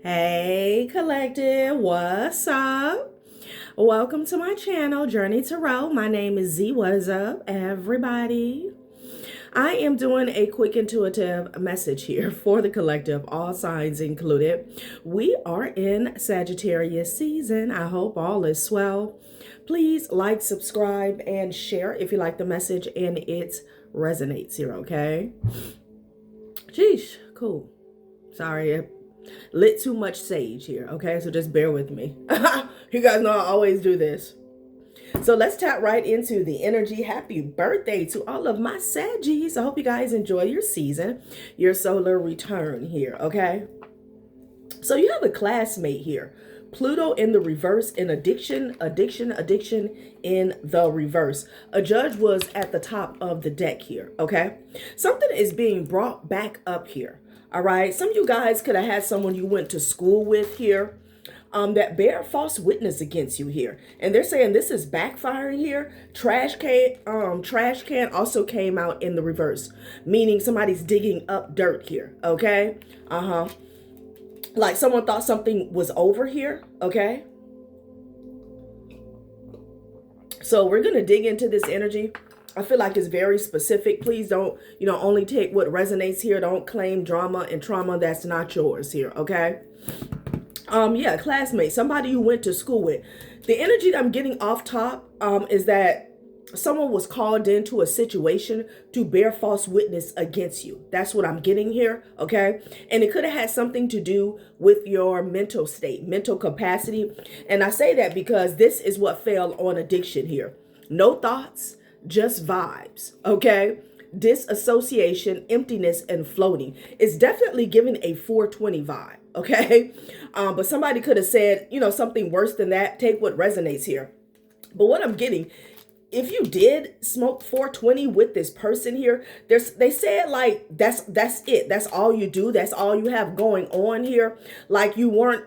Hey collective, what's up? Welcome to my channel, Journey Tarot. My name is Z. What's up, everybody? I am doing a quick intuitive message here for the collective, all signs included. We are in Sagittarius season. I hope all is well. Please like, subscribe, and share if you like the message and it resonates here, okay? Sheesh, cool. Sorry, I lit too much sage here, okay? So just bear with me. You guys know I always do this. So let's tap right into the energy. Happy birthday to all of my Saggies. I hope you guys enjoy your season, your solar return here, okay? So you have a classmate here. Pluto in the reverse, in addiction in the reverse. A judge was at the top of the deck here, okay? Something is being brought back up here, all right? Some of you guys could have had someone you went to school with here that bear false witness against you here. And they're saying this is backfiring here. Trash can also came out in the reverse, meaning somebody's digging up dirt here, okay? Like someone thought something was over here, okay? So we're going to dig into this energy. I feel like it's very specific. Please don't, only take what resonates here. Don't claim drama and trauma that's not yours here, okay? Yeah, classmate, somebody you went to school with. The energy that I'm getting off top is that someone was called into a situation to bear false witness against you. That's what I'm getting here, okay? And it could have had something to do with your mental state, mental capacity. And I say that because this is what fell on addiction here. No thoughts, just vibes, okay? Disassociation, emptiness, and floating. It's definitely giving a 420 vibe, okay? But somebody could have said, something worse than that. Take what resonates here. But what I'm getting, if you did smoke 420 with this person here, they said like that's it. That's all you do. That's all you have going on here. Like you weren't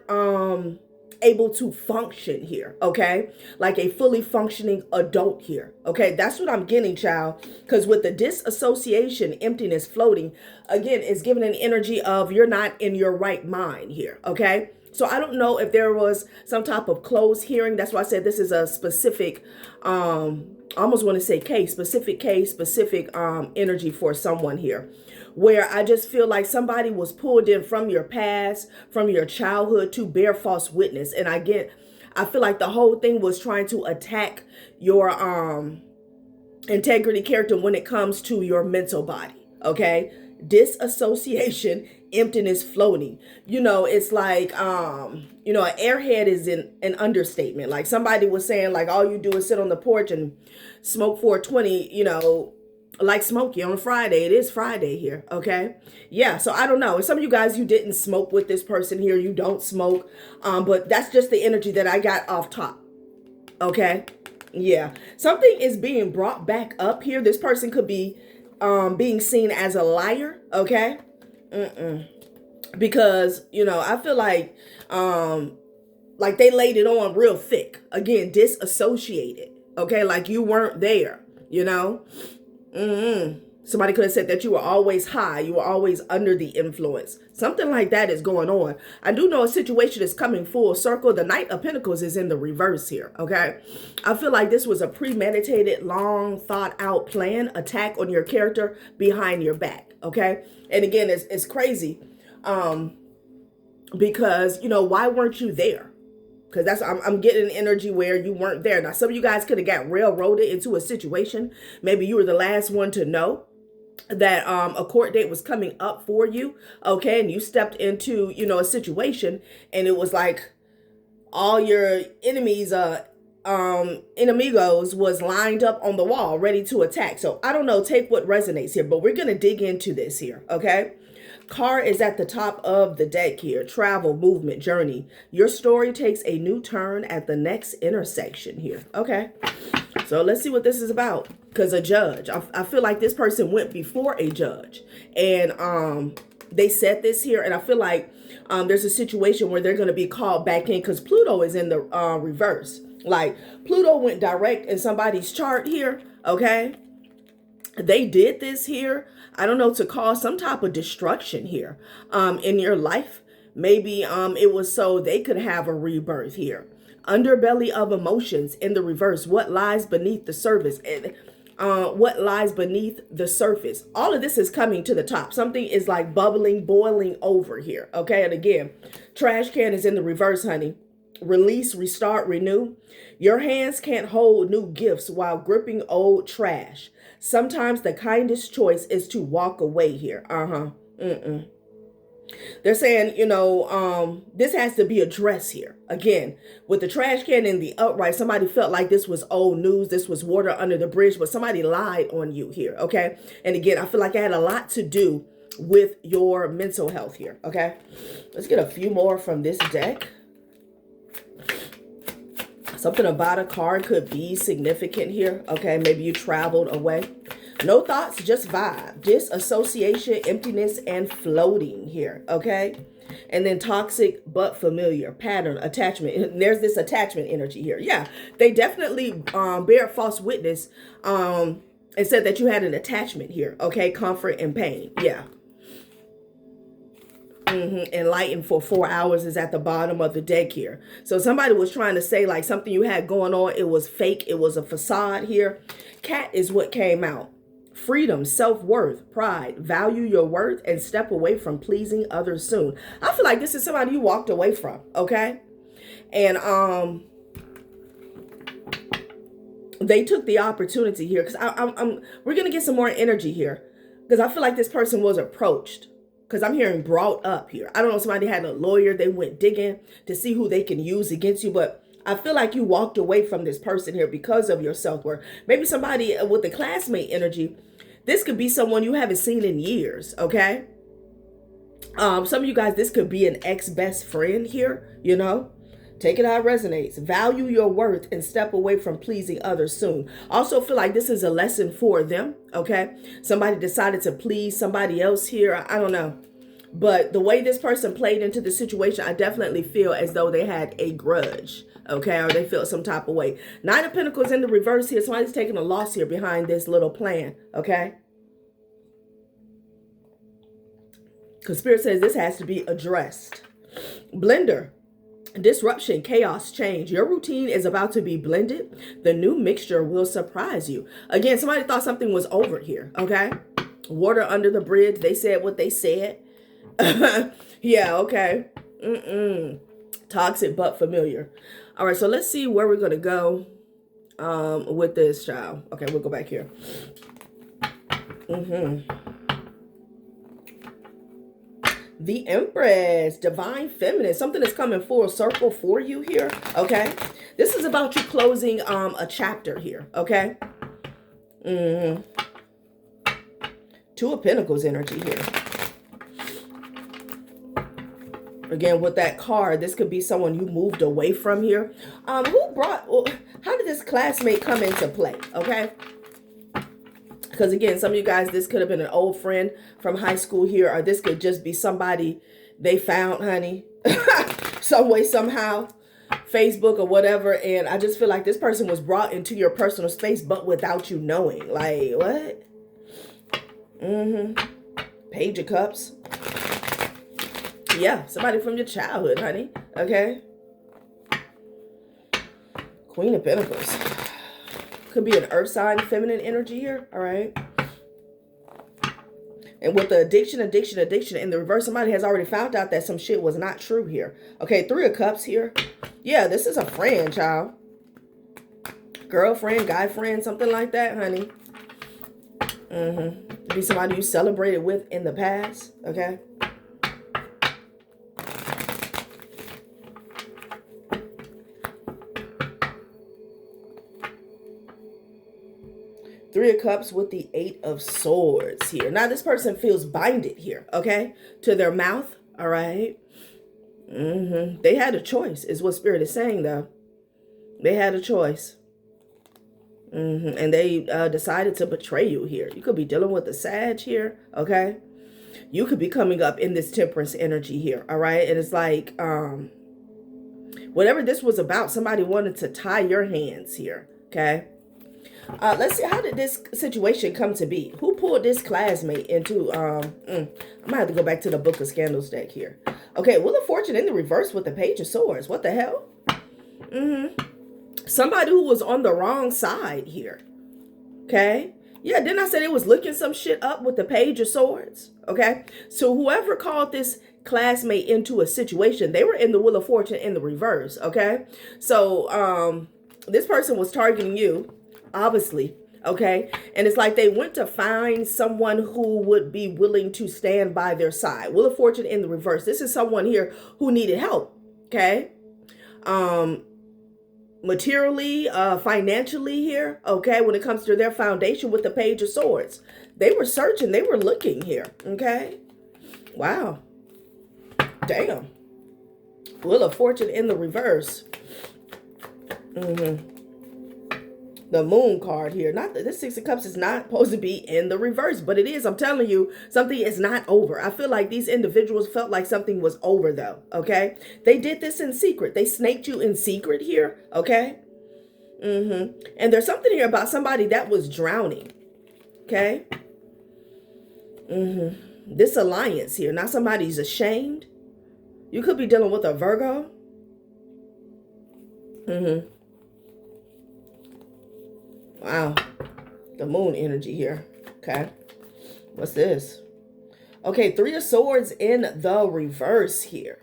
able to function here, okay? Like a fully functioning adult here, okay? That's what I'm getting, child. Because with the disassociation, emptiness, floating, again, it's giving an energy of you're not in your right mind here, okay? So I don't know if there was some type of closed hearing. That's why I said this is a specific, I almost want to say specific energy for someone here, where I just feel like somebody was pulled in from your past, from your childhood to bear false witness. And I feel like the whole thing was trying to attack your integrity, character when it comes to your mental body, okay? Disassociation, emptiness, floating. It's like, an airhead is an understatement. Like somebody was saying, like, all you do is sit on the porch and smoke 420, like Smokey on a Friday. It is Friday here, okay? Yeah, so I don't know. And some of you guys, you didn't smoke with this person here. You don't smoke. But that's just the energy that I got off top, okay? Yeah, something is being brought back up here. This person could be being seen as a liar, okay? Because, I feel like they laid it on real thick. Again, disassociated, okay? Like you weren't there, Somebody could have said that you were always high. You were always under the influence. Something like that is going on. I do know a situation is coming full circle. The Knight of Pentacles is in the reverse here, okay? I feel like this was a premeditated, long thought out plan, attack on your character behind your back, okay? And again, it's crazy because, why weren't you there? Because I'm getting energy where you weren't there. Now, some of you guys could have got railroaded into a situation. Maybe you were the last one to know that a court date was coming up for you, okay? And you stepped into, a situation, and it was like all your enemies, enemigos was lined up on the wall, ready to attack. So I don't know, take what resonates here, but we're going to dig into this here, okay? Car is at the top of the deck here. Travel, movement, journey. Your story takes a new turn at the next intersection here. Okay. So let's see what this is about. Because a judge. I feel like this person went before a judge. And they said this here. And I feel like there's a situation where they're going to be called back in. Because Pluto is in the reverse. Like Pluto went direct in somebody's chart here. Okay. They did this here, I don't know, to cause some type of destruction here in your life. Maybe it was so they could have a rebirth here. Underbelly of emotions in the reverse. What lies beneath the surface? What lies beneath the surface? All of this is coming to the top. Something is like bubbling, boiling over here. Okay, and again, trash can is in the reverse, honey. Release, restart, renew. Your hands can't hold new gifts while gripping old trash. Sometimes the kindest choice is to walk away here. They're saying, this has to be addressed here. Again, with the trash can in the upright, somebody felt like this was old news. This was water under the bridge, but somebody lied on you here, okay? And again, I feel like it had a lot to do with your mental health here, okay? Let's get a few more from this deck. Something about a card could be significant here, okay? Maybe you traveled away. No thoughts, just vibe. Disassociation, emptiness, and floating here, okay? And then toxic but familiar. Pattern, attachment. And there's this attachment energy here. Yeah, they definitely bear false witness and said that you had an attachment here, okay? Comfort and pain, yeah. Enlightened for 4 hours is at the bottom of the deck here. So somebody was trying to say like something you had going on, it was fake, it was a facade here. Cat is what came out. Freedom, self-worth, pride, value your worth, and step away from pleasing others soon. I feel like this is somebody you walked away from, okay? And they took the opportunity here because we're gonna get some more energy here because I feel like this person was approached. Because I'm hearing brought up here. I don't know if somebody had a lawyer. They went digging to see who they can use against you. But I feel like you walked away from this person here because of your self-worth. Maybe somebody with the classmate energy. This could be someone you haven't seen in years, okay? Some of you guys, this could be an ex-best friend here, Take it how it resonates. Value your worth and step away from pleasing others soon. Also feel like this is a lesson for them, okay? Somebody decided to please somebody else here. I don't know. But the way this person played into the situation, I definitely feel as though they had a grudge, okay? Or they felt some type of way. Nine of Pentacles in the reverse here. Somebody's taking a loss here behind this little plan, okay? Because Spirit says this has to be addressed. Blender. Disruption, chaos, change. Your routine is about to be blended. The new mixture will surprise you. Again, somebody thought something was over here, okay? Water under the bridge. They said what they said. Yeah, okay. Toxic but familiar. All right, so let's see where we're going to go with this, child. Okay, we'll go back here. The Empress, divine feminine, something is coming full circle for you here, okay? This is about you closing a chapter here, okay? Two of Pentacles energy here. Again, with that card, this could be someone you moved away from here. How did this classmate come into play, okay? Because again, some of you guys, this could have been an old friend from high school here, or this could just be somebody they found, honey, some way, somehow, Facebook or whatever. And I just feel like this person was brought into your personal space, but without you knowing. Like, what? Page of Cups. Yeah, somebody from your childhood, honey. Okay. Queen of Pentacles. Could be an earth sign, feminine energy here. All right. And with the addiction in the reverse, somebody has already found out that some shit was not true here. Okay, Three of Cups here. Yeah, this is a friend, child. Girlfriend, guy friend, something like that, honey. Be somebody you celebrated with in the past. Okay. Three of Cups with the Eight of Swords here. Now, this person feels binded here, okay, to their mouth, all right? They had a choice, is what Spirit is saying, though. They had a choice. And they decided to betray you here. You could be dealing with a Sag here, okay? You could be coming up in this Temperance energy here, all right? And it's like, whatever this was about, somebody wanted to tie your hands here, okay? Let's see, how did this situation come to be? Who pulled this classmate into, I might have to go back to the Book of Scandals deck here. Okay, Wheel of Fortune in the reverse with the Page of Swords. What the hell? Somebody who was on the wrong side here. Okay. Yeah, didn't I say they was looking some shit up with the Page of Swords? Okay. So whoever called this classmate into a situation, they were in the Wheel of Fortune in the reverse. Okay. So this person was targeting you, obviously. Okay. And it's like they went to find someone who would be willing to stand by their side. Wheel of Fortune in the reverse. This is someone here who needed help. Okay. Materially, financially here, okay, when it comes to their foundation with the Page of Swords. They were searching, they were looking here, okay? Wow. Damn. Wheel of Fortune in the reverse. The Moon card here. Not that this Six of Cups is not supposed to be in the reverse, but it is. I'm telling you, something is not over. I feel like these individuals felt like something was over though, okay? They did this in secret. They snaked you in secret here, okay? And there's something here about somebody that was drowning, okay? This alliance here. Now somebody's ashamed. You could be dealing with a Virgo. Wow. The Moon energy here. Okay. What's this? Okay, Three of Swords in the reverse here.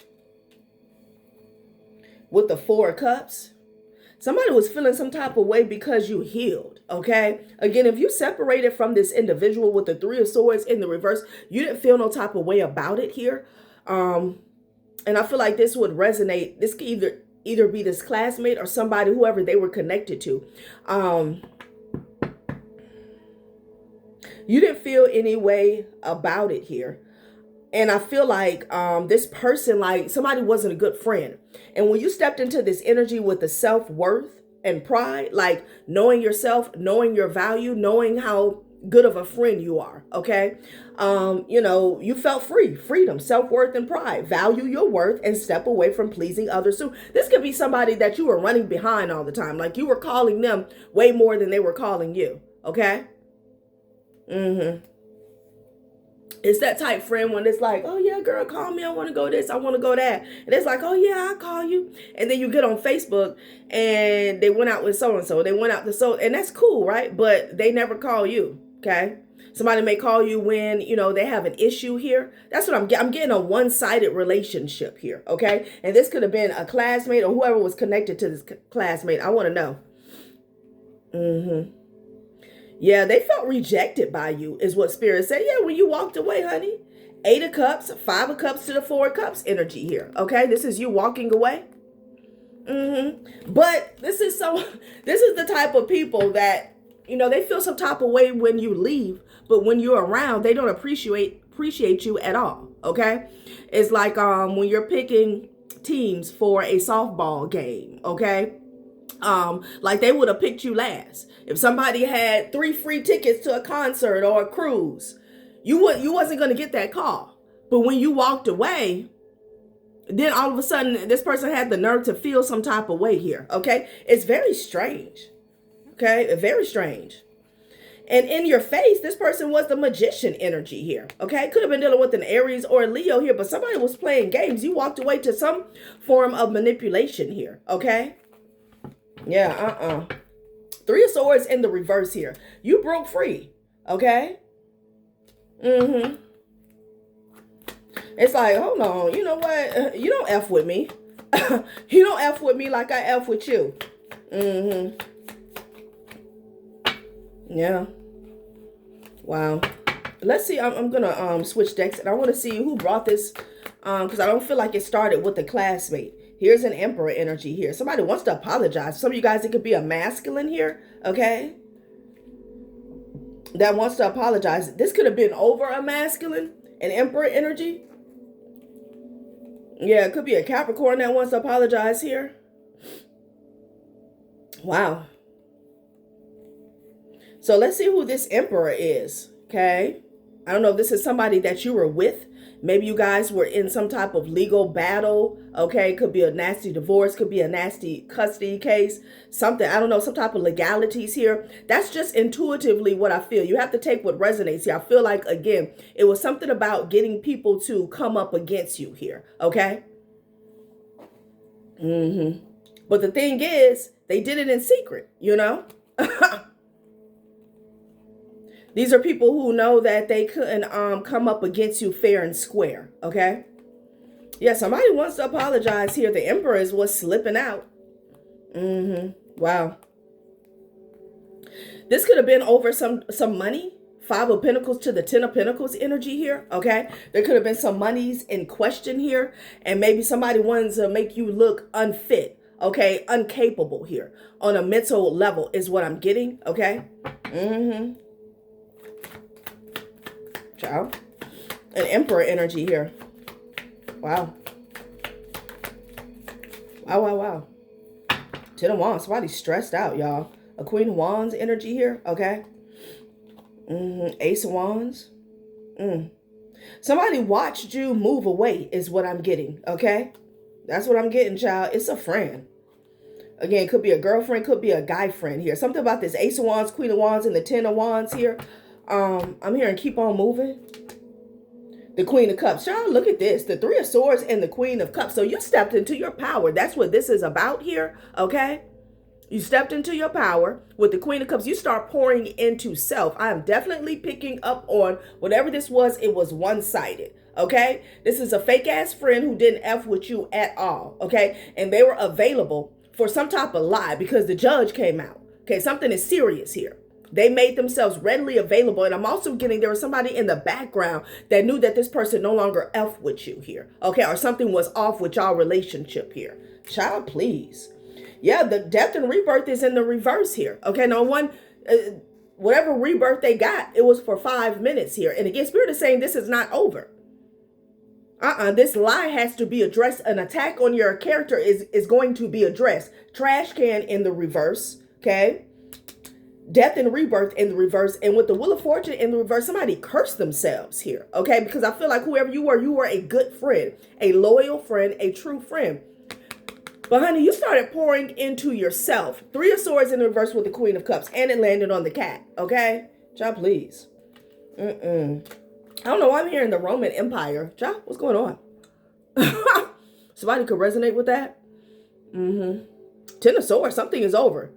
With the Four of Cups. Somebody was feeling some type of way because you healed. Okay. Again, if you separated from this individual with the Three of Swords in the reverse, you didn't feel no type of way about it here. And I feel like this would resonate. This could either be this classmate or somebody, whoever they were connected to. You didn't feel any way about it here. And I feel like this person, like somebody wasn't a good friend. And when you stepped into this energy with the self-worth and pride, like knowing yourself, knowing your value, knowing how good of a friend you are, okay? You know, you felt freedom, self-worth and pride. Value your worth and step away from pleasing others. So this could be somebody that you were running behind all the time. Like you were calling them way more than they were calling you, okay? It's that type friend when it's like, oh yeah, girl, call me. I want to go this. I want to go that. And it's like, oh yeah, I'll call you. And then you get on Facebook and they went out with so-and-so. They went out to so, and that's cool, right? But they never call you. Okay. Somebody may call you when, you know, they have an issue here. That's what I'm getting a one-sided relationship here. Okay. And this could have been a classmate or whoever was connected to this classmate. I want to know. Yeah, they felt rejected by you is what Spirit said. Yeah, when you walked away, honey. 8 of Cups, 5 of Cups to the 4 of Cups energy here. Okay, this is you walking away. But this is the type of people that, you know, they feel some type of way when you leave, but when you're around, they don't appreciate you at all. Okay, it's like when you're picking teams for a softball game. Okay. Like they would have picked you last. If somebody had 3 free tickets to a concert or a cruise, you wasn't going to get that call. But when you walked away, then all of a sudden this person had the nerve to feel some type of way here. Okay. It's very strange. Okay. Very strange. And in your face, this person was the Magician energy here. Okay. Could have been dealing with an Aries or a Leo here, but somebody was playing games. You walked away to some form of manipulation here. Okay. Yeah, 3 of Swords in the reverse here. You broke free, okay? It's like, hold on, you know what? You don't F with me. You don't F with me like I F with you. Yeah. Wow. Let's see, I'm gonna switch decks, and I want to see who brought this, because I don't feel like it started with the classmate. Here's an Emperor energy here. Somebody wants to apologize. Some of you guys, it could be a masculine here, okay? That wants to apologize. This could have been over a masculine, an Emperor energy. Yeah, it could be a Capricorn that wants to apologize here. Wow. So let's see who this Emperor is, okay? I don't know if this is somebody that you were with Maybe you guys were in some type of legal battle, okay? Could be a nasty divorce, could be a nasty custody case, something, I don't know, some type of legalities here. That's just intuitively what I feel. You have to take what resonates here. I feel like, again, it was something about getting people to come up against you here, okay? But the thing is, they did it in secret, you know? These are people who know that they couldn't come up against you fair and square, okay? Yeah, somebody wants to apologize here. The Emperor is what's slipping out. Wow. This could have been over some money. 5 of Pentacles to the 10 of Pentacles energy here, okay? There could have been some monies in question here, and maybe somebody wanted to make you look unfit, okay? Incapable here on a mental level is what I'm getting, okay? Child. An Emperor energy here. Wow. Wow. 10 of Wands. Somebody's stressed out, y'all. A Queen of Wands energy here, okay? Ace of Wands. Somebody watched you move away is what I'm getting, okay? That's what I'm getting, child. It's a friend. Again, could be a girlfriend, could be a guy friend here. Something about this Ace of Wands, Queen of Wands, and the 10 of Wands here. I'm hearing keep on moving. The Queen of Cups. Y'all, look at this. The 3 of Swords and the Queen of Cups. So you stepped into your power. That's what this is about here, okay? You stepped into your power with the Queen of Cups. You start pouring into self. I am definitely picking up on whatever this was. It was one-sided, okay? This is a fake-ass friend who didn't F with you at all, okay? And they were available for some type of lie because the judge came out, okay? Something is serious here. They made themselves readily available. And I'm also getting there was somebody in the background that knew that this person no longer F with you here, okay? Or something was off with y'all relationship here. Child, please. Yeah, the death and rebirth is in the reverse here. Okay, now whatever rebirth they got, it was for 5 minutes here. And again, Spirit is saying this is not over. This lie has to be addressed. An attack on your character is going to be addressed. Trash can in the reverse, okay? Death and rebirth in the reverse. And with the Wheel of Fortune in the reverse, somebody cursed themselves here, okay? Because I feel like whoever you were a good friend, a loyal friend, a true friend. But honey, you started pouring into yourself. 3 of Swords in the reverse with the Queen of Cups. And it landed on the cat, okay? Child, please. I don't know why I'm hearing the Roman Empire. Child, what's going on? Somebody could resonate with that. 10 of Swords, something is over.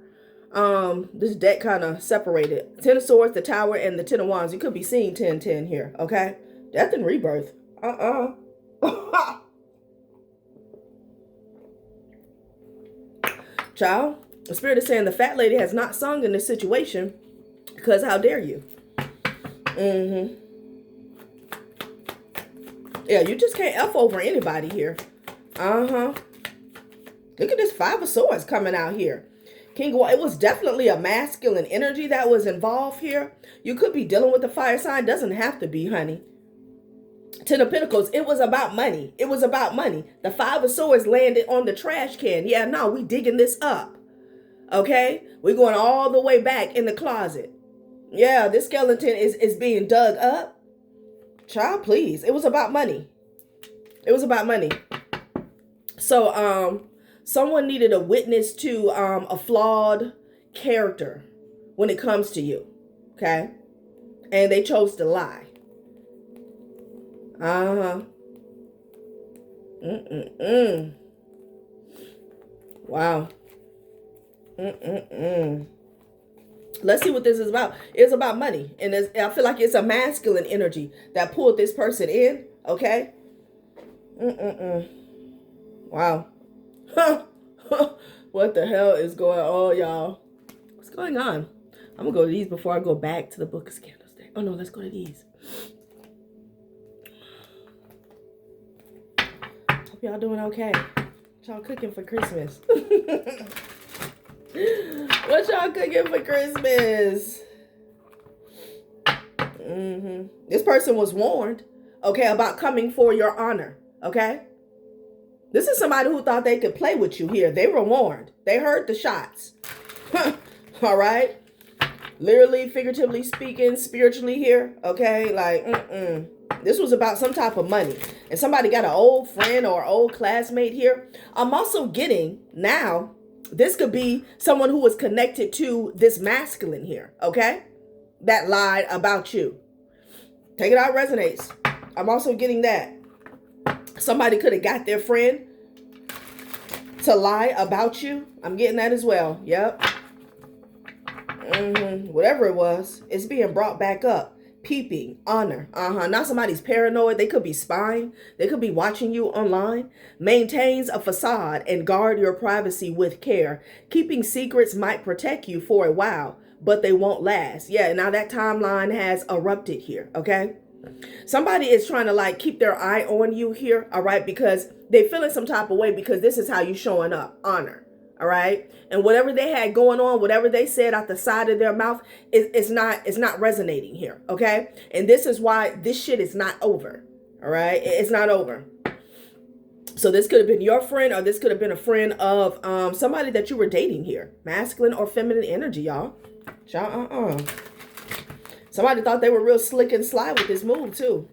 This deck kind of separated. 10 of Swords, the Tower, and the 10 of Wands. You could be seeing 10-10 here, okay? Death and rebirth. Child, the Spirit is saying the fat lady has not sung in this situation because how dare you? Yeah, you just can't F over anybody here. Look at this 5 of Swords coming out here. King of Wands, it was definitely a masculine energy that was involved here. You could be dealing with the fire sign. Doesn't have to be, honey. 10 of Pentacles, it was about money. It was about money. The 5 of Swords landed on the trash can. Yeah, no, we digging this up. Okay? We're going all the way back in the closet. Yeah, this skeleton is being dug up. Child, please. It was about money. It was about money. So, someone needed a witness to a flawed character when it comes to you. Okay? And they chose to lie. Wow. Let's see what this is about. It's about money. And I feel like it's a masculine energy that pulled this person in. Okay? Wow. What the hell is going on, y'all? What's going on? I'm going to go to these before I go back to the Book of Candlesticks. Oh, no, let's go to these. Hope y'all doing okay. What y'all cooking for Christmas? What y'all cooking for Christmas? This person was warned, okay, about coming for your honor, okay? This is somebody who thought they could play with you here. They were warned. They heard the shots. All right? Literally, figuratively speaking, spiritually here, okay? Like, This was about some type of money. And somebody got an old friend or old classmate here. I'm also getting now, this could be someone who was connected to this masculine here, okay? That lied about you. Take it out, resonates. I'm also getting that. Somebody could have got their friend to lie about you. I'm getting that as well. Yep. Whatever it was, it's being brought back up. Peeping, honor. Now somebody's paranoid. They could be spying. They could be watching you online. Maintains a facade and guard your privacy with care. Keeping secrets might protect you for a while, but they won't last. Yeah, now that timeline has erupted here, okay? Somebody is trying to like keep their eye on you here, all right? Because they feeling some type of way because this is how you showing up. Honor. All right. And whatever they had going on, whatever they said out the side of their mouth, it's not resonating here. OK. And this is why this shit is not over. All right. It's not over. So this could have been your friend, or this could have been a friend of somebody that you were dating here. Masculine or feminine energy, y'all. Somebody thought they were real slick and sly with this move, too.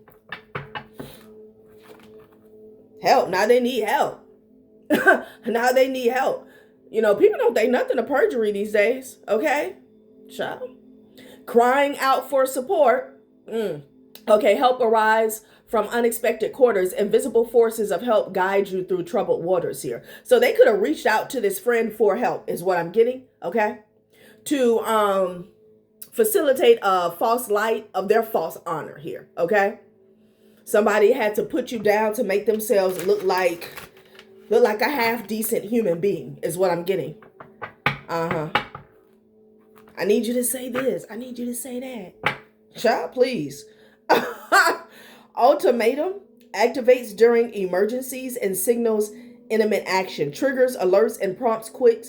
Help. Now they need help. Now they need help. You know, people don't think nothing of perjury these days, okay? Child. Crying out for support. Okay, help arise from unexpected quarters. Invisible forces of help guide you through troubled waters here. So they could have reached out to this friend for help, is what I'm getting, okay? To facilitate a false light of their false honor here, okay? Somebody had to put you down to make themselves look like a half-decent human being is what I'm getting. I need you to say this. I need you to say that. Child, please. Ultimatum activates during emergencies and signals intimate action. Triggers, alerts, and prompts quick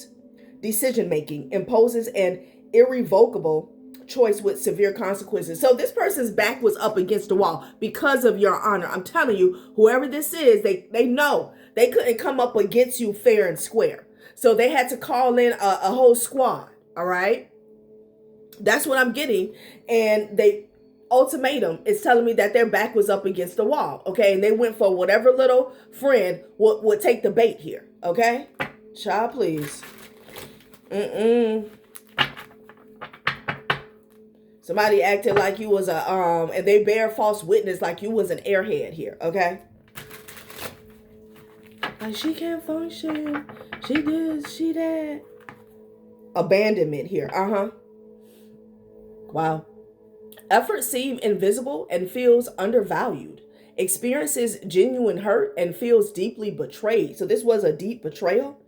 decision-making. Imposes an irrevocable choice with severe consequences. So this person's back was up against the wall because of your honor. I'm telling you, whoever this is, they know they couldn't come up against you fair and square. So they had to call in a whole squad. All right. That's what I'm getting. And ultimatum is telling me that their back was up against the wall. Okay. And they went for whatever little friend would take the bait here. Okay. Child, please. Somebody acted like you was and they bear false witness like you was an airhead here, okay? Like, she can't function. She this, she that. Abandonment here, Wow. Effort seems invisible and feels undervalued. Experiences genuine hurt and feels deeply betrayed. So this was a deep betrayal.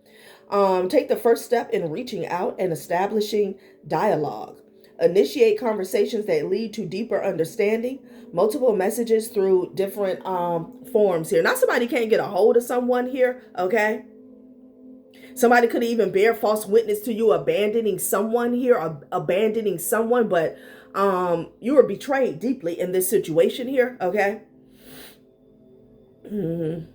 Take the first step in reaching out and establishing dialogue. Initiate conversations that lead to deeper understanding. Multiple messages through different forms here. Now somebody can't get a hold of someone here, okay? Somebody could even bear false witness to you abandoning someone here, or abandoning someone, but you were betrayed deeply in this situation here, okay? And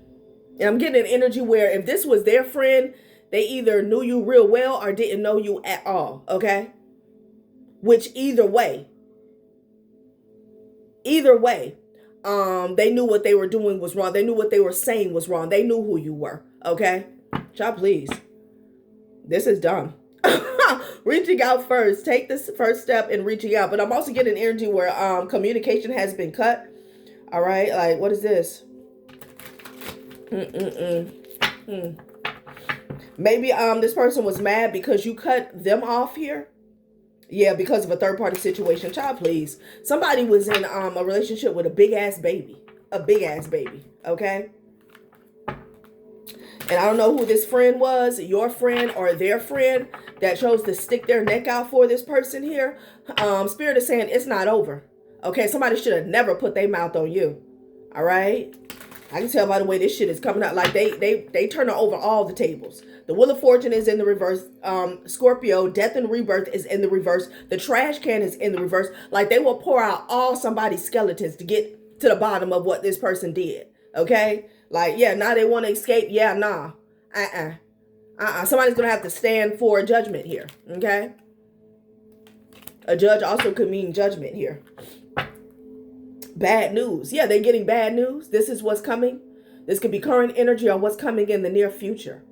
I'm getting an energy where if this was their friend, they either knew you real well or didn't know you at all, okay? Which either way, they knew what they were doing was wrong. They knew what they were saying was wrong. They knew who you were. Okay? Child, please. This is dumb. Reaching out first. Take this first step in reaching out. But I'm also getting energy where communication has been cut. All right? Like, what is this? Maybe this person was mad because you cut them off here. Yeah, because of a third-party situation. Child, please. Somebody was in a relationship with a big-ass baby. A big-ass baby, okay? And I don't know who this friend was, your friend or their friend that chose to stick their neck out for this person here. Spirit is saying it's not over, okay? Somebody should have never put their mouth on you, all right? I can tell by the way this shit is coming out. Like, they turn over all the tables. The Wheel of Fortune is in the reverse. Scorpio, Death and Rebirth is in the reverse. The trash can is in the reverse. Like, they will pour out all somebody's skeletons to get to the bottom of what this person did. Okay? Like, yeah, now they want to escape. Yeah, nah. Somebody's going to have to stand for a judgment here. Okay? A judge also could mean judgment here. Bad news. Yeah, they're getting bad news. This is what's coming. This could be current energy or what's coming in the near future.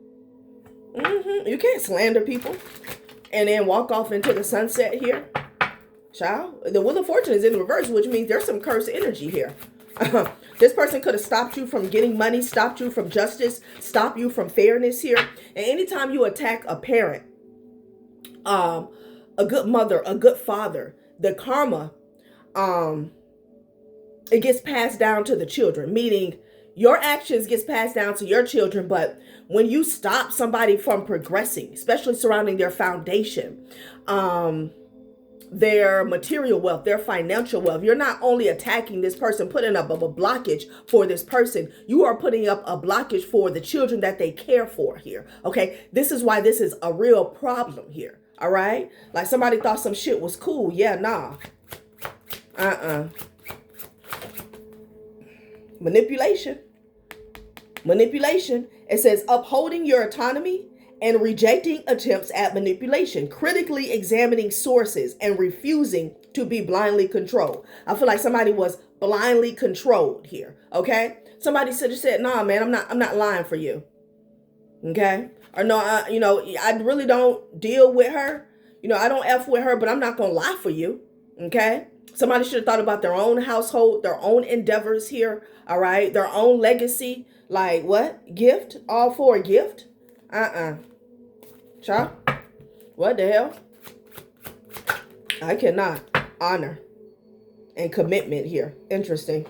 You can't slander people and then walk off into the sunset here. Child, the Wheel of Fortune is in reverse, which means there's some cursed energy here. This person could have stopped you from getting money, stopped you from justice, stopped you from fairness here. And anytime you attack a parent, a good mother, a good father, the karma, it gets passed down to the children, meaning your actions gets passed down to your children. But when you stop somebody from progressing, especially surrounding their foundation, their material wealth, their financial wealth, you're not only attacking this person, putting up a blockage for this person, you are putting up a blockage for the children that they care for here. Okay, this is why this is a real problem here. All right, like somebody thought some shit was cool. Yeah, nah. Manipulation. It says upholding your autonomy and rejecting attempts at manipulation, critically examining sources and refusing to be blindly controlled. I feel like somebody was blindly controlled here. Okay, somebody should have said, "Nah, man, I'm not lying for you." Okay, or no, I really don't deal with her. I don't F with her, but I'm not gonna lie for you. Okay. Somebody should have thought about their own household, their own endeavors here. All right. Their own legacy. Like what? Gift? All for a gift? Child. What the hell? I cannot. Honor and commitment here. Interesting.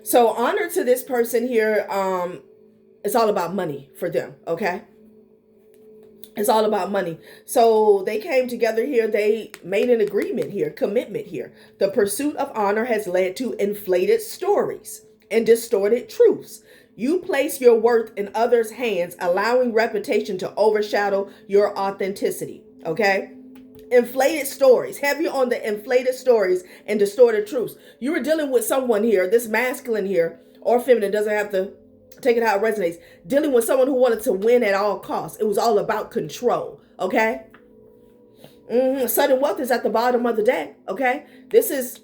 So honor to this person here. It's all about money for them. Okay. It's all about money. So they came together here. They made an agreement here, commitment here. The pursuit of honor has led to inflated stories and distorted truths. You place your worth in others' hands, allowing reputation to overshadow your authenticity. Okay? Inflated stories, heavy on the inflated stories and distorted truths. You were dealing with someone here, this masculine here, or feminine, doesn't have to take it how it resonates, dealing with someone who wanted to win at all costs. It was all about control. Okay. Sudden wealth is at the bottom of the deck. Okay. This is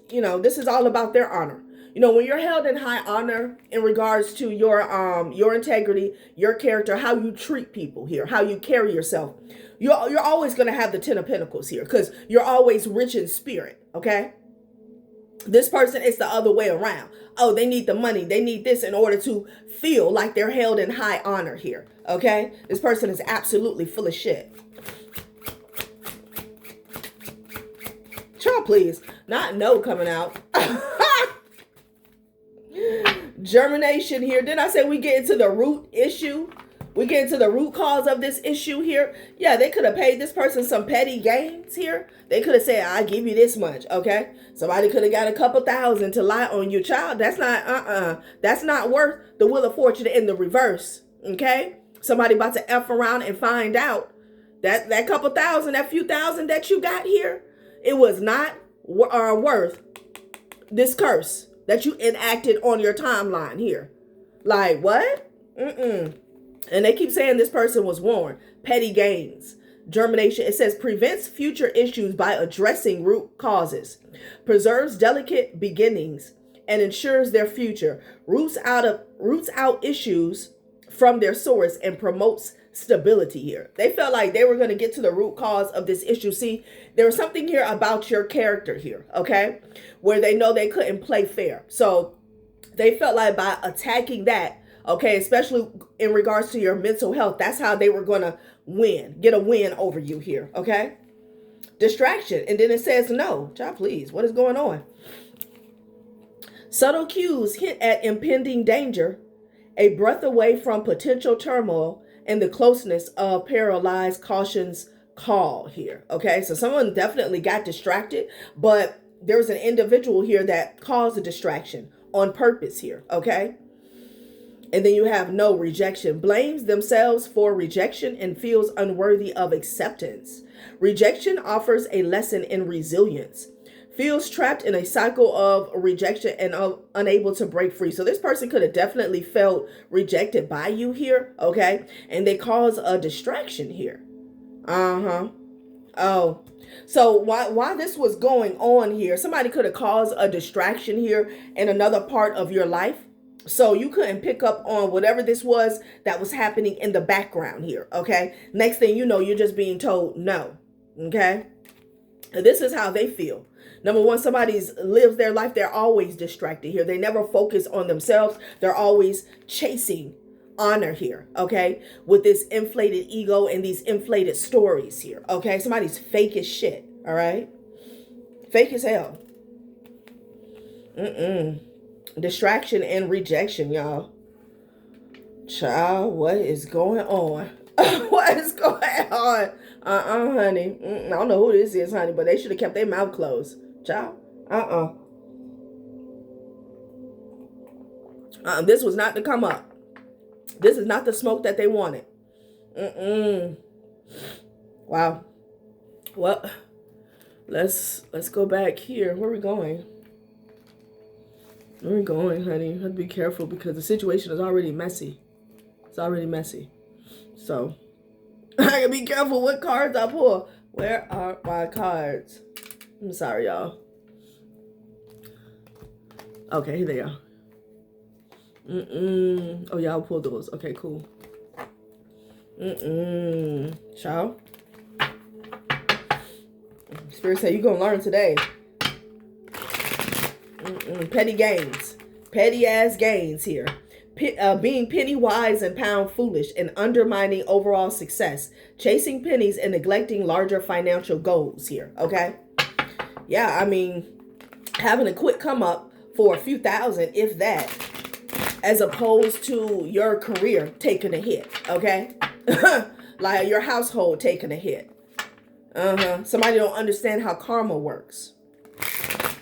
all about their honor. When you're held in high honor in regards to your integrity, your character, how you treat people here, how you carry yourself, you're always going to have the 10 of Pentacles here because you're always rich in spirit. Okay. This person is the other way around. Oh, they need the money. They need this in order to feel like they're held in high honor here. Okay. This person is absolutely full of shit. Child, please. Not no coming out. Germination here. Didn't I say we get into the root issue? We get into the root cause of this issue here. Yeah, they could have paid this person some petty gains here. They could have said, "I give you this much." Okay. Somebody could have got a couple thousand to lie on you. Child, that's not, that's not worth the Wheel of Fortune in the reverse. Okay. Somebody about to F around and find out that couple thousand, that few thousand that you got here, it was not worth this curse that you enacted on your timeline here. Like what? And they keep saying this person was warned. Petty gains. Germination. It says prevents future issues by addressing root causes. Preserves delicate beginnings and ensures their future. Roots out issues from their source and promotes stability here. They felt like they were going to get to the root cause of this issue. See, there was something here about your character here, okay, where they know they couldn't play fair. So they felt like by attacking that, okay, especially in regards to your mental health, that's how they were going to get a win over you here, okay? Distraction. And then it says no. Child, please, what is going on? Subtle cues hint at impending danger, a breath away from potential turmoil, and the closeness of paralyzed caution's call here, okay? So someone definitely got distracted, but there's an individual here that caused a distraction on purpose here, okay? And then you have no rejection, blames themselves for rejection and feels unworthy of acceptance. Rejection offers a lesson in resilience, feels trapped in a cycle of rejection and unable to break free. So this person could have definitely felt rejected by you here, okay? And they cause a distraction here. Oh, so while this was going on here, somebody could have caused a distraction here in another part of your life. So you couldn't pick up on whatever this was that was happening in the background here, okay? Next thing you know, you're just being told no, okay? And this is how they feel. Number one, somebody's lives their life. They're always distracted here. They never focus on themselves. They're always chasing honor here, okay? With this inflated ego and these inflated stories here, okay? Somebody's fake as shit, all right? Fake as hell. Distraction and rejection, y'all. Child, what is going on? What is going on? Honey. I don't know who this is, honey, but they should have kept their mouth closed. Child. This was not to come up. This is not the smoke that they wanted. Wow. Well, let's go back here. Where are we going? Where are we going, honey? You have to be careful because the situation is already messy. It's already messy. So, I gotta be careful what cards I pull. Where are my cards? I'm sorry, y'all. Okay, here they are. Oh, y'all pulled those. Okay, cool. Child. Spirit said, you're gonna learn today. Petty gains. Petty ass gains here. Being penny wise and pound foolish and undermining overall success. Chasing pennies and neglecting larger financial goals here. Okay? Yeah, I mean, having a quick come up for a few thousand, if that, as opposed to your career taking a hit. Okay? Like your household taking a hit. Somebody don't understand how karma works.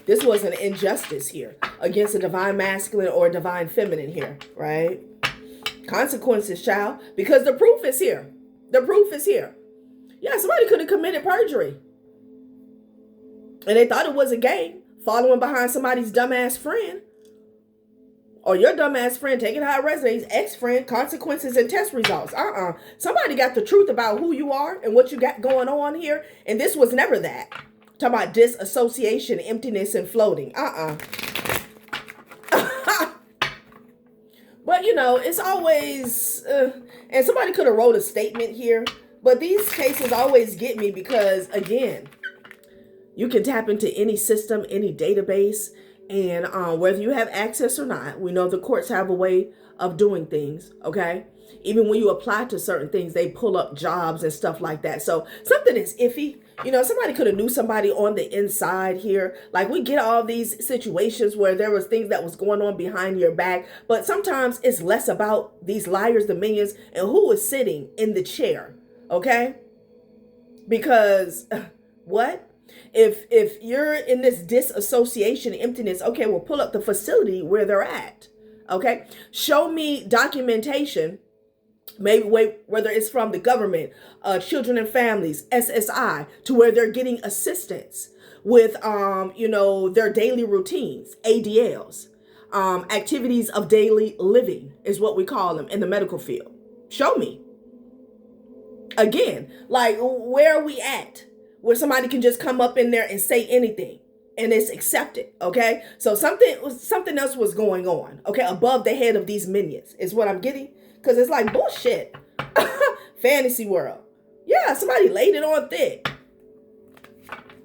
This was an injustice here against a divine masculine or a divine feminine here, right? Consequences, child, because the proof is here. The proof is here. Yeah, somebody could have committed perjury. And they thought it was a game, following behind somebody's dumbass friend. Or your dumbass friend, taking how it resonates, ex-friend, consequences, and test results. Somebody got the truth about who you are and what you got going on here. And this was never that. Talking about disassociation, emptiness, and floating. But, you know, it's always... and somebody could have wrote a statement here. But these cases always get me because, again, you can tap into any system, any database. And whether you have access or not, we know the courts have a way of doing things, okay? Even when you apply to certain things, they pull up jobs and stuff like that. So something is iffy. You know, somebody could have knew somebody on the inside here. Like we get all these situations where there was things that was going on behind your back. But sometimes it's less about these liars, the minions, and who is sitting in the chair, okay? Because what? If you're in this disassociation, emptiness, okay, well, pull up the facility where they're at, okay? Show me documentation, maybe whether it's from the government, children and families, SSI, to where they're getting assistance with, you know, their daily routines, ADLs, activities of daily living is what we call them in the medical field. Show me. Again, like, where are we at? Where somebody can just come up in there and say anything and it's accepted, okay? So something else was going on, okay, above the head of these minions is what I'm getting, because it's like bullshit. Fantasy world. Yeah, somebody laid it on thick.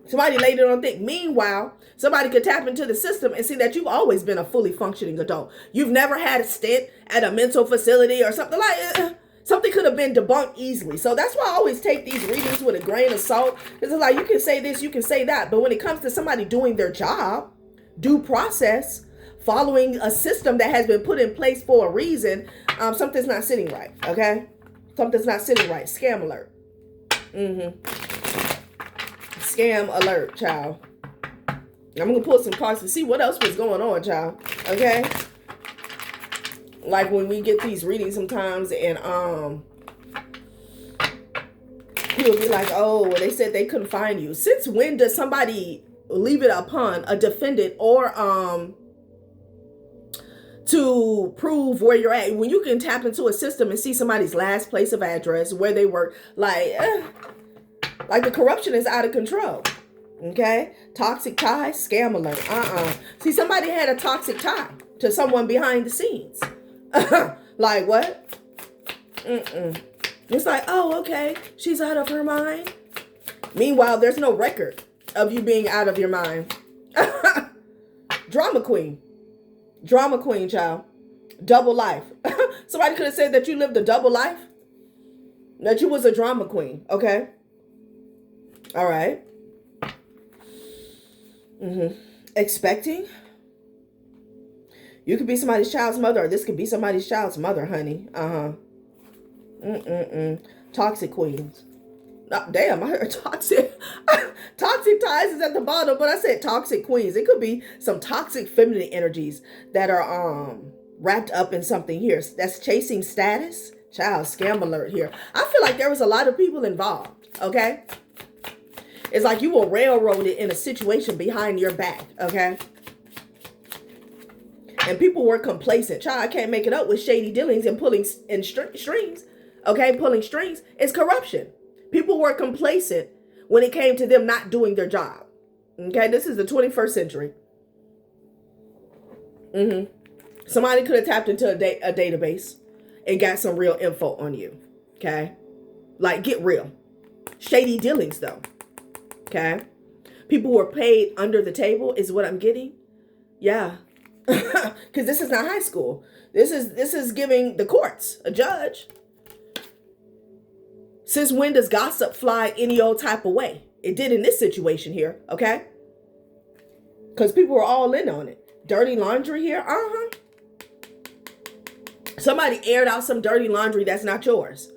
Somebody laid it on thick. Meanwhile, somebody could tap into the system and see that you've always been a fully functioning adult. You've never had a stint at a mental facility or something like something could have been debunked easily. So that's why I always take these readings with a grain of salt. Because it's like, you can say this, you can say that. But when it comes to somebody doing their job, due process, following a system that has been put in place for a reason, something's not sitting right, okay? Something's not sitting right. Scam alert. Scam alert, child. I'm going to pull some cards to see what else was going on, child, okay? Like when we get these readings sometimes and people be like, oh, well, they said they couldn't find you. Since when does somebody leave it upon a defendant or to prove where you're at? When you can tap into a system and see somebody's last place of address, where they work, like, Like the corruption is out of control. Okay? Toxic tie, scam alert. See, somebody had a toxic tie to someone behind the scenes. Like what? It's like, oh, okay, she's out of her mind. Meanwhile, there's no record of you being out of your mind. Drama queen. Drama queen, child. Double life. Somebody could have said that you lived a double life. That you was a drama queen. Okay. All right. Expecting. You could be somebody's child's mother, or this could be somebody's child's mother, honey. Toxic queens. Oh, damn, I heard toxic. Toxic ties is at the bottom, but I said toxic queens. It could be some toxic feminine energies that are wrapped up in something here. That's chasing status. Child, scam alert here. I feel like there was a lot of people involved, okay? It's like you were railroaded in a situation behind your back, okay? And people were complacent. Child, I can't make it up with shady dealings and pulling in strings, okay? Pulling strings is corruption. People were complacent when it came to them not doing their job, okay? This is the 21st century. Somebody could have tapped into a database and got some real info on you, okay? Like, get real. Shady dealings, though, okay? People were paid under the table is what I'm getting. Yeah, because this is not high school. This is giving the courts, a judge. Since when does gossip fly any old type of way? It did in this situation here, okay? Because people were all in on it. Dirty laundry here, Somebody aired out some dirty laundry that's not yours.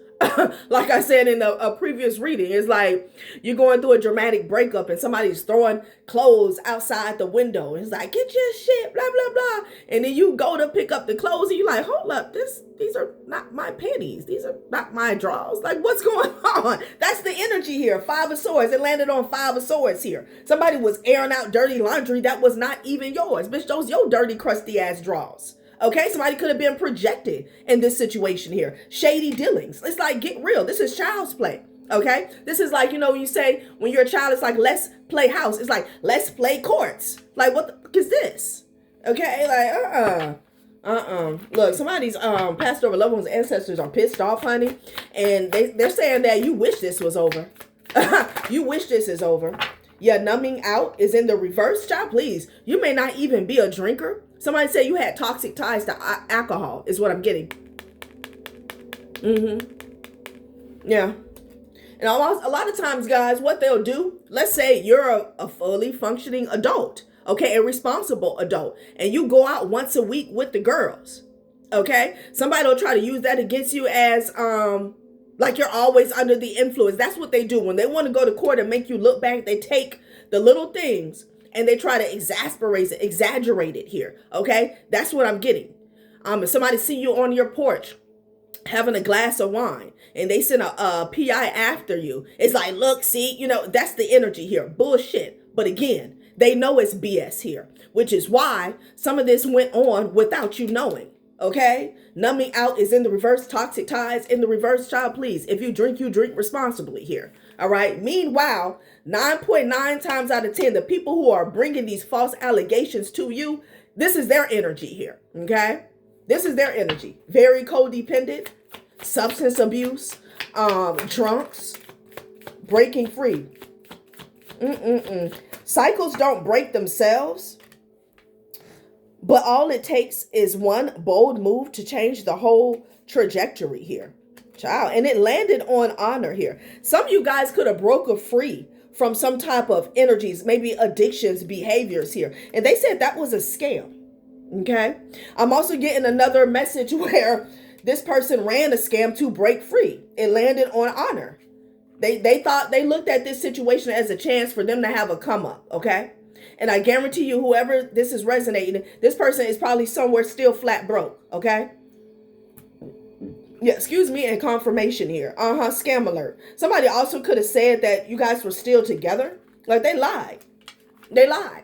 Like I said in a previous reading, it's like you're going through a dramatic breakup and somebody's throwing clothes outside the window. It's like, get your shit, blah, blah, blah. And then you go to pick up the clothes and you're like, hold up, these are not my panties. These are not my drawers. Like, what's going on? That's the energy here. 5 of Swords. It landed on 5 of Swords here. Somebody was airing out dirty laundry that was not even yours. Bitch, those your dirty, crusty ass drawers. Okay, somebody could have been projected in this situation here. Shady dealings. It's like, get real. This is child's play. Okay, this is like, you know, you say when you're a child, it's like, let's play house. It's like, let's play courts. Like, what the fuck is this? Okay, like, Look, somebody's passed over loved ones' ancestors are pissed off, honey. And they're saying that you wish this was over. You wish this is over. Yeah, numbing out is in the reverse, child. Please, you may not even be a drinker. Somebody say you had toxic ties to alcohol is what I'm getting. Yeah. And a lot of times, guys, what they'll do, let's say you're a fully functioning adult, okay, a responsible adult, and you go out once a week with the girls, okay? Somebody will try to use that against you as, like you're always under the influence. That's what they do. When they want to go to court and make you look back, they take the little things and they try to exaggerate it here, okay? That's what I'm getting. If somebody see you on your porch having a glass of wine and they send a PI after you, it's like, look, see, you know, that's the energy here. Bullshit. But again, they know it's BS here, which is why some of this went on without you knowing, okay? Numbing out is in the reverse. Toxic ties in the reverse, child. Please, if you drink responsibly here. All right. Meanwhile, 9.9 times out of 10, the people who are bringing these false allegations to you, this is their energy here. Okay. This is their energy. Very codependent, substance abuse, drunks, breaking free. Cycles don't break themselves. But all it takes is one bold move to change the whole trajectory here. Child. And it landed on honor here. Some of you guys could have broken free from some type of energies, maybe addictions, behaviors here. And they said that was a scam. Okay. I'm also getting another message where this person ran a scam to break free. It landed on honor. They thought, they looked at this situation as a chance for them to have a come up. Okay. And I guarantee you, whoever this is resonating, this person is probably somewhere still flat broke. Okay. Yeah, excuse me, and confirmation here. Scam alert. Somebody also could have said that you guys were still together. Like, they lied. They lied.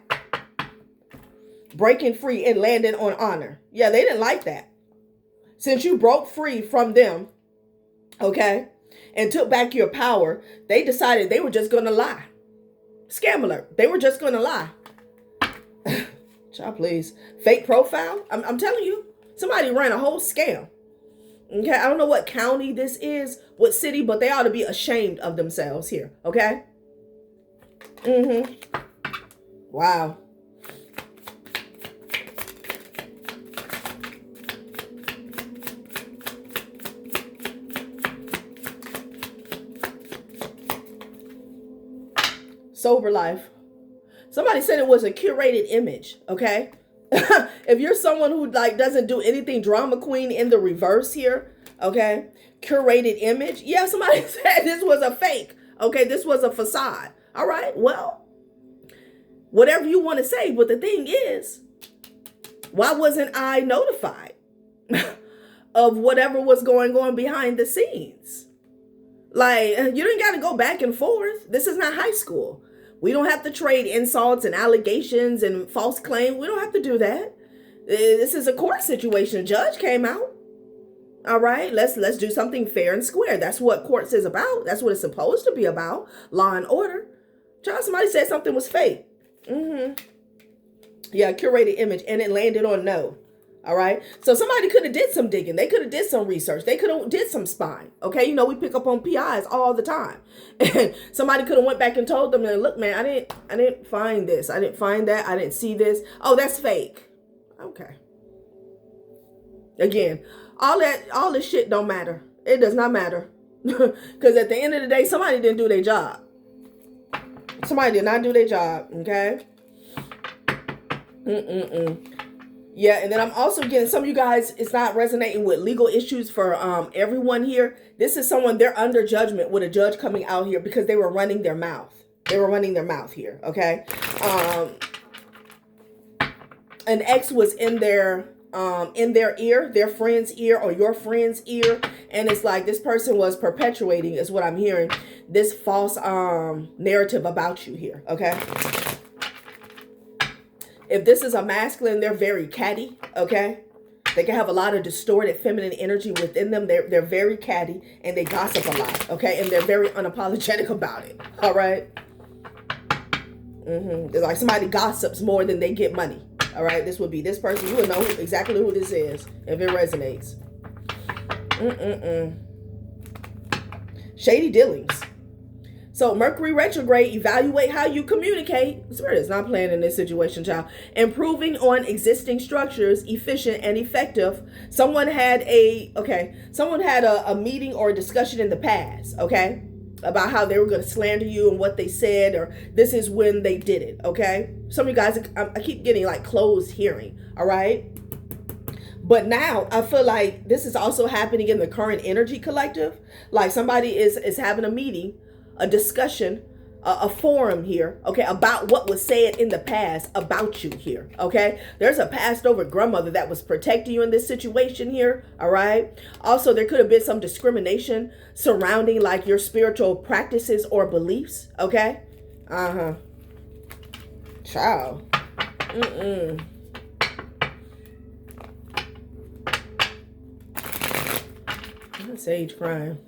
Breaking free and landing on honor. Yeah, they didn't like that. Since you broke free from them, okay, and took back your power, they decided they were just going to lie. Scam alert. They were just going to lie. Child, please. Fake profile. I'm telling you, somebody ran a whole scam. Okay, I don't know what county this is, what city, but they ought to be ashamed of themselves here. Okay. Wow. Sober life. Somebody said it was a curated image, okay? If you're someone who like doesn't do anything drama queen in the reverse here, okay? Curated image. Yeah, somebody said this was a fake. Okay, this was a facade. All right, well, whatever you want to say, but the thing is, why wasn't I notified of whatever was going on behind the scenes? Like, you didn't got to go back and forth. This is not high school. We don't have to trade insults and allegations and false claims. We don't have to do that. This is a court situation. Judge came out. All right, let's do something fair and square. That's what courts is about. That's what it's supposed to be about. Law and order. Child, somebody said something was fake. Yeah, curated image, and it landed on no. All right. So somebody could have did some digging. They could have did some research. They could have did some spying. Okay. You know, we pick up on PIs all the time. And somebody could have went back and told them, look, man, I didn't find this. I didn't find that. I didn't see this. Oh, that's fake. Okay. Again, all this shit don't matter. It does not matter. Because at the end of the day, somebody didn't do their job. Somebody did not do their job. Okay. Yeah, and then I'm also getting some of you guys, it's not resonating with legal issues for everyone here. This is someone, they're under judgment with a judge coming out here because they were running their mouth. They were running their mouth here, okay? An ex was in their ear, their friend's ear or your friend's ear, and it's like this person was perpetuating, is what I'm hearing, this false narrative about you here, okay? If this is a masculine, they're very catty, okay? They can have a lot of distorted feminine energy within them. They're very catty and they gossip a lot, okay? And they're very unapologetic about it, all right? It's like somebody gossips more than they get money, all right? This would be this person. You would know exactly who this is if it resonates. Shady dealings. So Mercury retrograde, evaluate how you communicate. Spirit is not playing in this situation, child. Improving on existing structures, efficient and effective. Someone had a meeting or a discussion in the past, okay, about how they were going to slander you and what they said, or this is when they did it, okay? Some of you guys, I keep getting like closed hearing, all right? But now I feel like this is also happening in the current energy collective. Like somebody is having a meeting, a discussion, a forum here, okay, about what was said in the past about you here, okay? There's a passed over grandmother that was protecting you in this situation here, all right? Also, there could have been some discrimination surrounding like your spiritual practices or beliefs, okay? Child. Sage crime.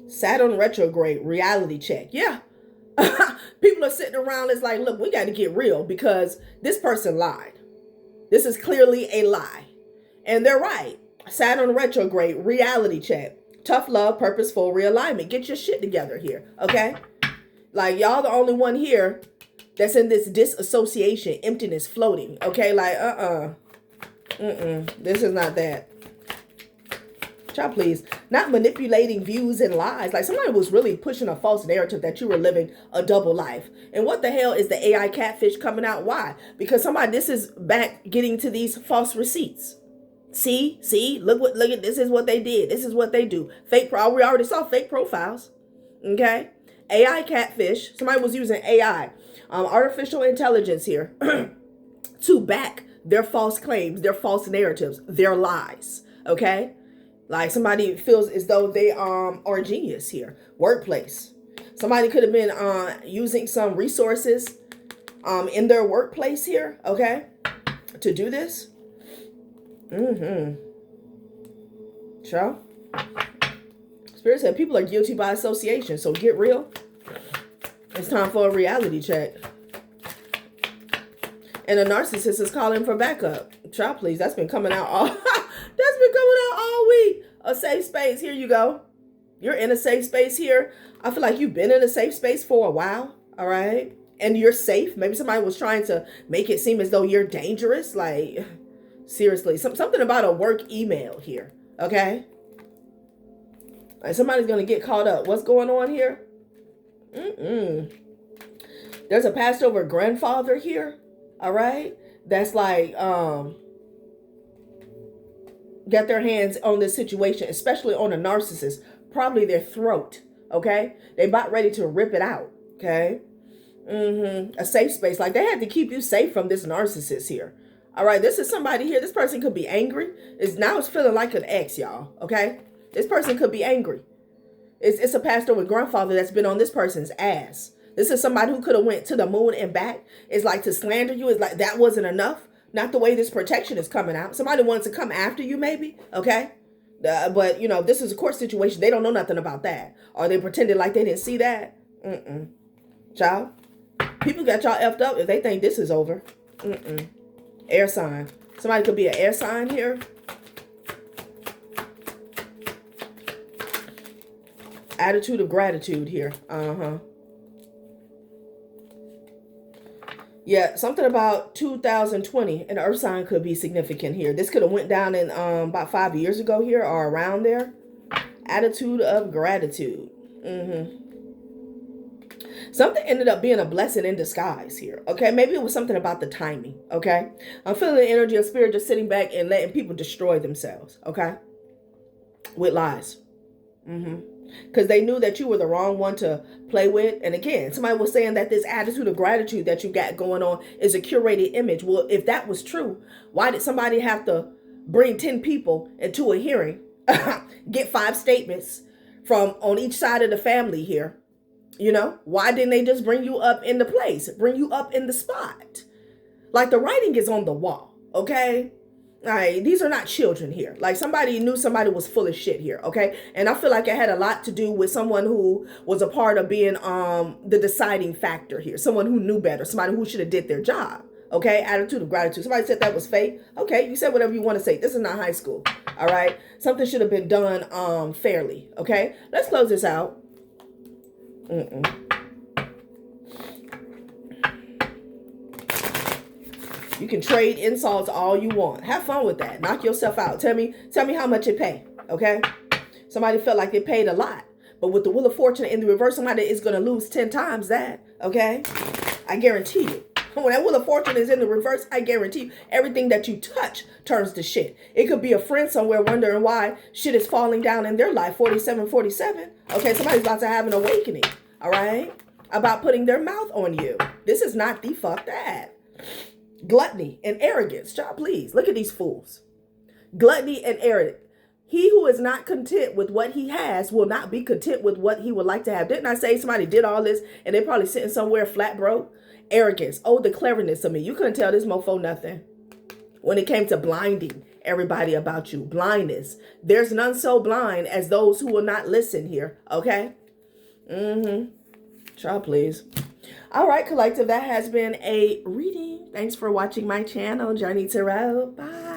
Saturn retrograde, reality check. Yeah. People are sitting around, it's like, look, we got to get real because this person lied. This is clearly a lie. And they're right. Saturn retrograde, reality check. Tough love, purposeful realignment. Get your shit together here, okay? Like, y'all the only one here that's in this disassociation, emptiness, floating, okay? Like, this is not that. Child, please. Not manipulating views and lies. Like somebody was really pushing a false narrative that you were living a double life. And what the hell is the AI catfish coming out? Why? Because this is back getting to these false receipts. See, look at this is what they did. This is what they do. We already saw fake profiles. Okay. AI catfish. Somebody was using AI, artificial intelligence here to back their false claims, their false narratives, their lies. Okay. Like somebody feels as though they are a genius here. Workplace. Somebody could have been using some resources in their workplace here, okay, to do this. Child. Spirit said people are guilty by association, so get real. It's time for a reality check. And a narcissist is calling for backup. Child, please. That's been coming out all week. A safe space. Here you go. You're in a safe space here. I feel like you've been in a safe space for a while. All right. And you're safe. Maybe somebody was trying to make it seem as though you're dangerous. Like, seriously. Something about a work email here. Okay. Like somebody's going to get caught up. What's going on here? There's a passed over grandfather here. All right. That's like, got their hands on this situation, especially on a narcissist, probably their throat. Okay. They about ready to rip it out. Okay. A safe space. Like they had to keep you safe from this narcissist here. All right. This is somebody here. This person could be angry. It's feeling like an ex, y'all. Okay. This person could be angry. It's a passed over grandfather that's been on this person's ass. This is somebody who could have went to the moon and back. It's like to slander you. It's like that wasn't enough. Not the way this protection is coming out. Somebody wants to come after you maybe. Okay. But, you know, this is a court situation. They don't know nothing about that. Or they pretended like they didn't see that. Child. People got y'all effed up if they think this is over. Air sign. Somebody could be an air sign here. Attitude of gratitude here. Yeah, something about 2020. An earth sign could be significant here. This could have went down in about 5 years ago here or around there. Attitude of gratitude. Something ended up being a blessing in disguise here. Okay, maybe it was something about the timing. Okay, I'm feeling the energy of spirit just sitting back and letting people destroy themselves. Okay, with lies. Because they knew that you were the wrong one to play with. And again, somebody was saying that this attitude of gratitude that you got going on is a curated image. Well, if that was true, why did somebody have to bring 10 people into a hearing, get 5 statements from on each side of the family here? You know, why didn't they just bring you up in the place, bring you up in the spot? Like the writing is on the wall, okay? All right, these are not children here. Like somebody knew somebody was full of shit here, okay? And I feel like it had a lot to do with someone who was a part of being the deciding factor here. Someone who knew better, somebody who should have did their job, okay? Attitude of gratitude. Somebody said that was fake. Okay, you said whatever you want to say. This is not high school, all right? Something should have been done fairly, okay? Let's close this out. You can trade insults all you want. Have fun with that. Knock yourself out. Tell me how much it pay. Okay. Somebody felt like they paid a lot, but with the Wheel of Fortune in the reverse, somebody is going to lose 10 times that. Okay. I guarantee you. When that Wheel of Fortune is in the reverse, I guarantee you everything that you touch turns to shit. It could be a friend somewhere wondering why shit is falling down in their life. 4747. Okay. Somebody's about to have an awakening. All right. About putting their mouth on you. This is not the fuck that. Gluttony and arrogance. Child, please. Look at these fools. Gluttony and arrogance. He who is not content with what he has will not be content with what he would like to have. Didn't I say somebody did all this and they probably sitting somewhere flat broke? Arrogance. Oh, the cleverness of me. You couldn't tell this mofo nothing. When it came to blinding everybody about you. Blindness. There's none so blind as those who will not listen here. Okay? Child, please. All right, collective. That has been a reading. Thanks for watching my channel, Journey Tarot. Bye.